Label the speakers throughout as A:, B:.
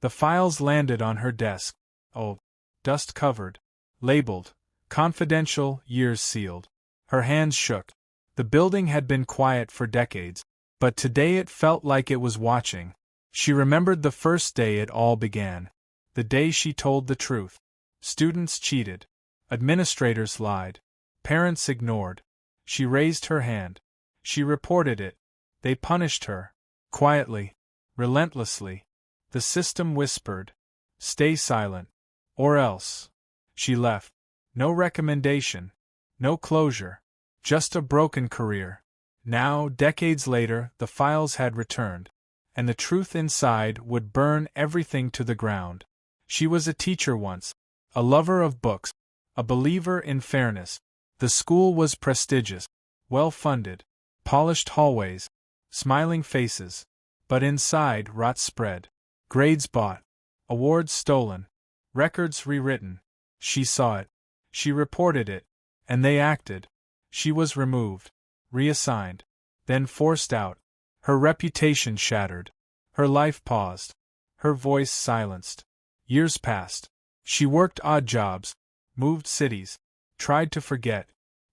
A: The files landed on her desk. Old, dust-covered, labeled, confidential, years sealed. Her hands shook. The building had been quiet for decades, but today it felt like it was watching. She remembered the first day it all began. The day she told the truth. Students cheated. Administrators lied. Parents ignored. She raised her hand. She reported it. They punished her. Quietly. Relentlessly. The system whispered, "Stay silent. Or else." She left. No recommendation. No closure. Just a broken career. Now, decades later, the files had returned, and the truth inside would burn everything to the ground. She was a teacher once, a lover of books, a believer in fairness. The school was prestigious, well-funded, polished hallways, smiling faces, but inside rot spread. Grades bought, awards stolen, records rewritten. She saw it. She reported it, and they acted. She was removed, reassigned, then forced out. Her reputation shattered. Her life paused. Her voice silenced. Years passed. She worked odd jobs, moved cities, tried to forget.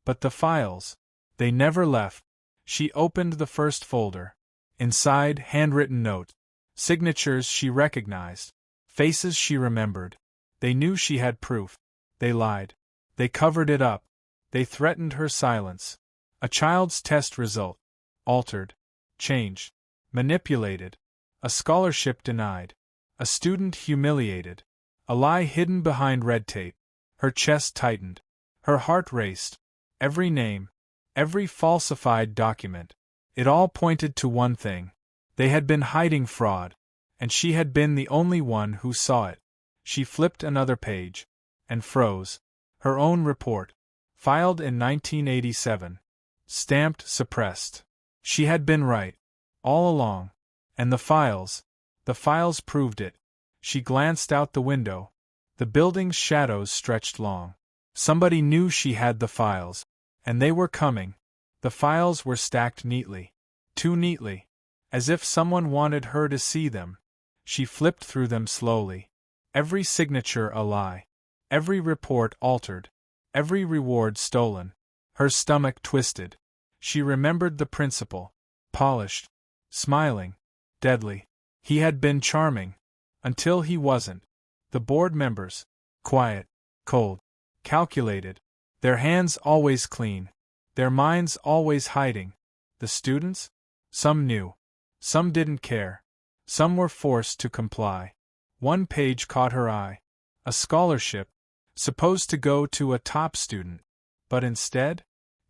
A: But the files, they never left. She opened the first folder. Inside, handwritten notes, signatures she recognized, faces she remembered. They knew she had proof. They lied. They covered it up. They threatened her silence. A child's test result. Altered. Changed. Manipulated. A scholarship denied. A student humiliated. A lie hidden behind red tape. Her chest tightened. Her heart raced. Every name. Every falsified document. It all pointed to one thing. They had been hiding fraud. And she had been the only one who saw it. She flipped another page. And froze. Her own report. Filed in 1987. Stamped suppressed. She had been right. All along. And the files proved it. She glanced out the window. The building's shadows stretched long. Somebody knew she had the files. And they were coming. The files were stacked neatly. Too neatly. As if someone wanted her to see them. She flipped through them slowly. Every signature a lie. Every report altered. Every reward stolen. Her stomach twisted. She remembered the principal. Polished. Smiling. Deadly. He had been charming. Until he wasn't. The board members. Quiet. Cold. Calculated. Their hands always clean. Their minds always hiding. The students? Some knew. Some didn't care. Some were forced to comply. One page caught her eye. A scholarship, supposed to go to a top student, but instead,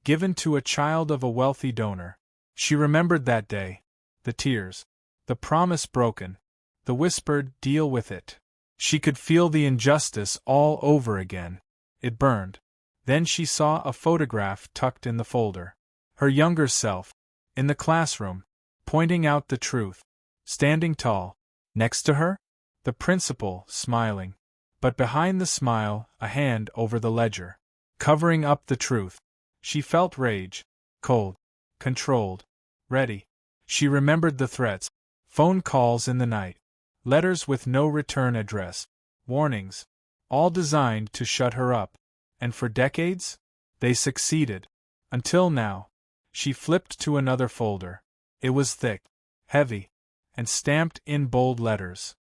A: given to a child of a wealthy donor. She remembered that day. The tears. The promise broken. The whispered, "Deal with it." She could feel the injustice all over again. It burned. Then she saw a photograph tucked in the folder. Her younger self, in the classroom, pointing out the truth. Standing tall. Next to her? The principal, smiling. But behind the smile, a hand over the ledger. Covering up the truth. She felt rage. Cold. Controlled. Ready. She remembered the threats. Phone calls in the night. Letters with no return address. Warnings. All designed to shut her up. And for decades? They succeeded. Until now. She flipped to another folder. It was thick. Heavy. And stamped in bold letters.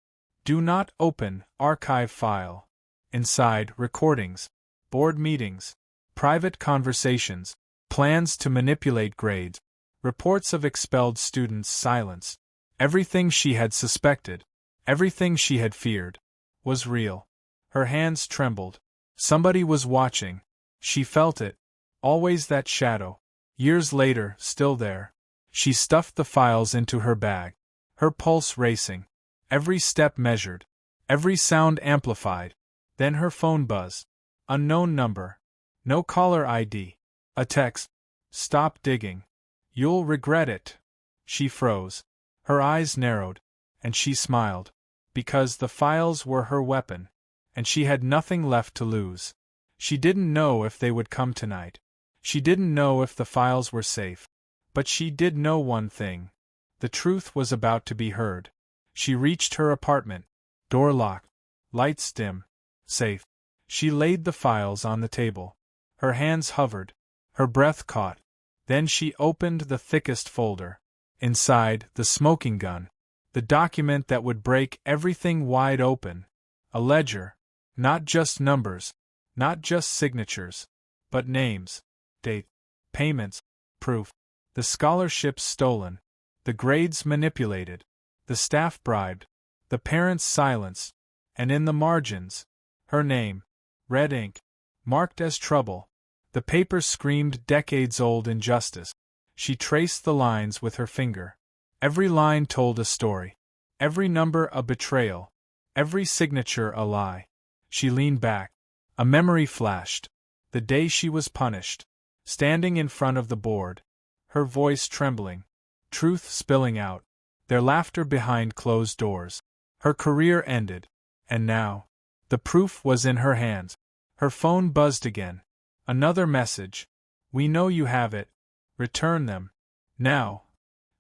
A: Do not open, archive file. Inside, recordings. Board meetings. Private conversations. Plans to manipulate grades. Reports of expelled students silenced. Everything she had suspected. Everything she had feared. Was real. Her hands trembled. Somebody was watching. She felt it. Always that shadow. Years later, still there. She stuffed the files into her bag. Her pulse racing. Every step measured. Every sound amplified. Then her phone buzzed. Unknown number. No caller ID. A text. Stop digging. You'll regret it. She froze. Her eyes narrowed. And she smiled. Because the files were her weapon. And she had nothing left to lose. She didn't know if they would come tonight. She didn't know if the files were safe. But she did know one thing. The truth was about to be heard. She reached her apartment. Door locked. Lights dim. Safe. She laid the files on the table. Her hands hovered. Her breath caught. Then she opened the thickest folder. Inside, the smoking gun. The document that would break everything wide open. A ledger. Not just numbers. Not just signatures. But names. Date. Payments. Proof. The scholarships stolen. The grades manipulated. The staff bribed. The parents silenced. And in the margins, her name. Red ink. Marked as trouble. The paper screamed decades-old injustice. She traced the lines with her finger. Every line told a story. Every number a betrayal. Every signature a lie. She leaned back. A memory flashed. The day she was punished. Standing in front of the board. Her voice trembling. Truth spilling out. Their laughter behind closed doors. Her career ended. And now, the proof was in her hands. Her phone buzzed again. Another message. We know you have it. Return them. Now.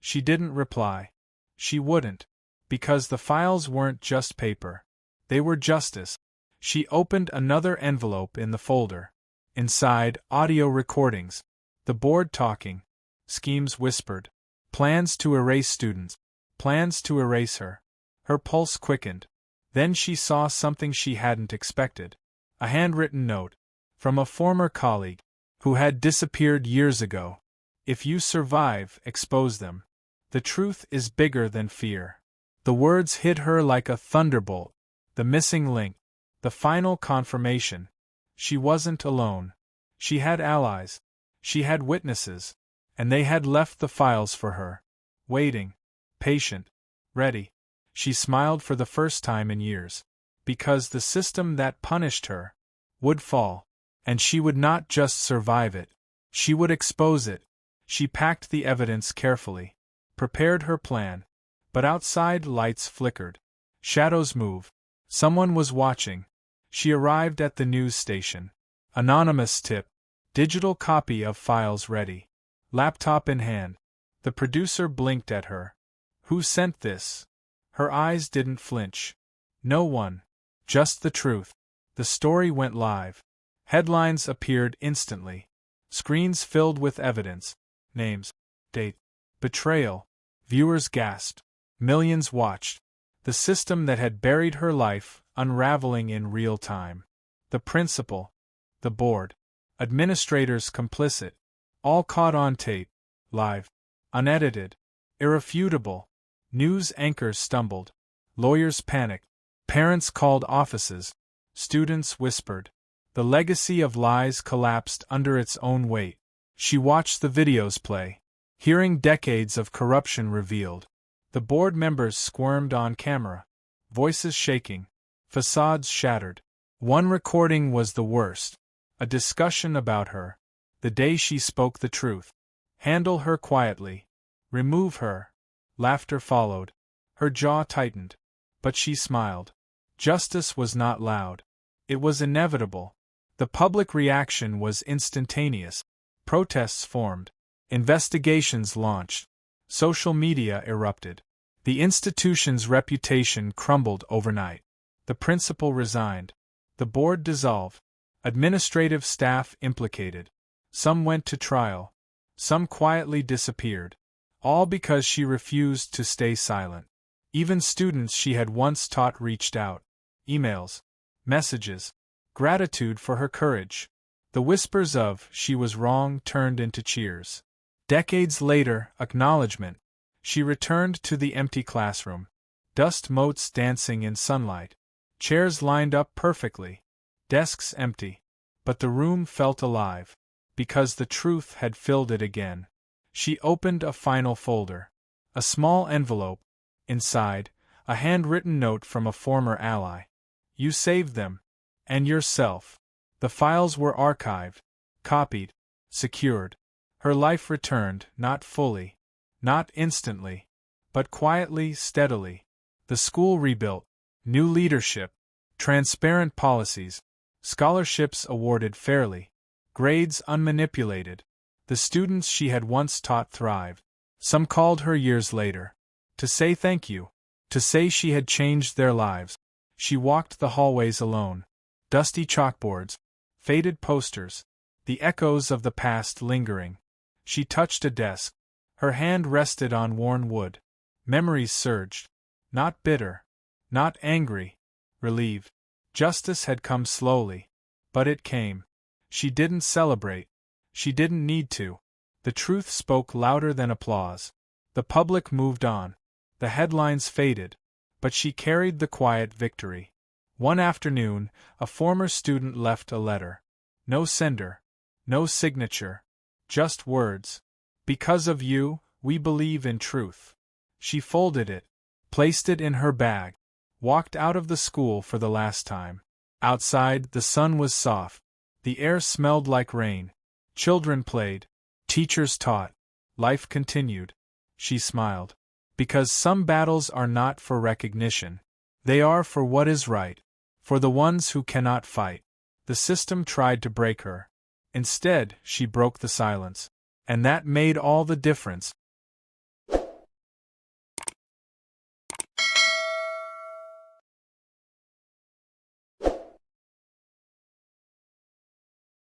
A: She didn't reply. She wouldn't. Because the files weren't just paper. They were justice. She opened another envelope in the folder. Inside, audio recordings. The board talking. Schemes whispered. Plans to erase students. Plans to erase her. Her pulse quickened. Then she saw something she hadn't expected. A handwritten note. From a former colleague. Who had disappeared years ago. If you survive, expose them. The truth is bigger than fear. The words hit her like a thunderbolt. The missing link. The final confirmation. She wasn't alone. She had allies. She had witnesses. And they had left the files for her. Waiting. Patient. Ready. She smiled for the first time in years. Because the system that punished her would fall. And she would not just survive it. She would expose it. She packed the evidence carefully. Prepared her plan. But outside lights flickered. Shadows moved. Someone was watching. She arrived at the news station. Anonymous tip. Digital copy of files ready. Laptop in hand. The producer blinked at her. Who sent this? Her eyes didn't flinch. No one. Just the truth. The story went live. Headlines appeared instantly. Screens filled with evidence. Names. Date. Betrayal. Viewers gasped. Millions watched. The system that had buried her life, unraveling in real time. The principal. The board. Administrators complicit. All caught on tape. Live. Unedited. Irrefutable. News anchors stumbled. Lawyers panicked. Parents called offices. Students whispered. The legacy of lies collapsed under its own weight. She watched the videos play. Hearing decades of corruption revealed. The board members squirmed on camera. Voices shaking. Facades shattered. One recording was the worst. A discussion about her. The day she spoke the truth. Handle her quietly. Remove her. Laughter followed. Her jaw tightened. But she smiled. Justice was not loud. It was inevitable. The public reaction was instantaneous. Protests formed. Investigations launched. Social media erupted. The institution's reputation crumbled overnight. The principal resigned. The board dissolved. Administrative staff implicated. Some went to trial. Some quietly disappeared. All because she refused to stay silent. Even students she had once taught reached out. Emails. Messages. Gratitude for her courage. The whispers of "she was wrong" turned into cheers. Decades later, acknowledgement. She returned to the empty classroom. Dust motes dancing in sunlight. Chairs lined up perfectly. Desks empty. But the room felt alive. Because the truth had filled it again. She opened a final folder. A small envelope. Inside, a handwritten note from a former ally. You saved them. And yourself. The files were archived. Copied. Secured. Her life returned, not fully. Not instantly. But quietly, steadily. The school rebuilt. New leadership. Transparent policies. Scholarships awarded fairly. Grades unmanipulated. The students she had once taught thrived. Some called her years later. To say thank you. To say she had changed their lives. She walked the hallways alone. Dusty chalkboards, faded posters, the echoes of the past lingering. She touched a desk. Her hand rested on worn wood. Memories surged. Not bitter. Not angry. Relieved. Justice had come slowly. But it came. She didn't celebrate. She didn't need to. The truth spoke louder than applause. The public moved on. The headlines faded. But she carried the quiet victory. One afternoon, a former student left a letter. No sender. No signature. Just words. Because of you, we believe in truth. She folded it, placed it in her bag, walked out of the school for the last time. Outside, the sun was soft. The air smelled like rain. Children played. Teachers taught. Life continued. She smiled. Because some battles are not for recognition. They are for what is right. For the ones who cannot fight. The system tried to break her. Instead, she broke the silence. And that made all the difference.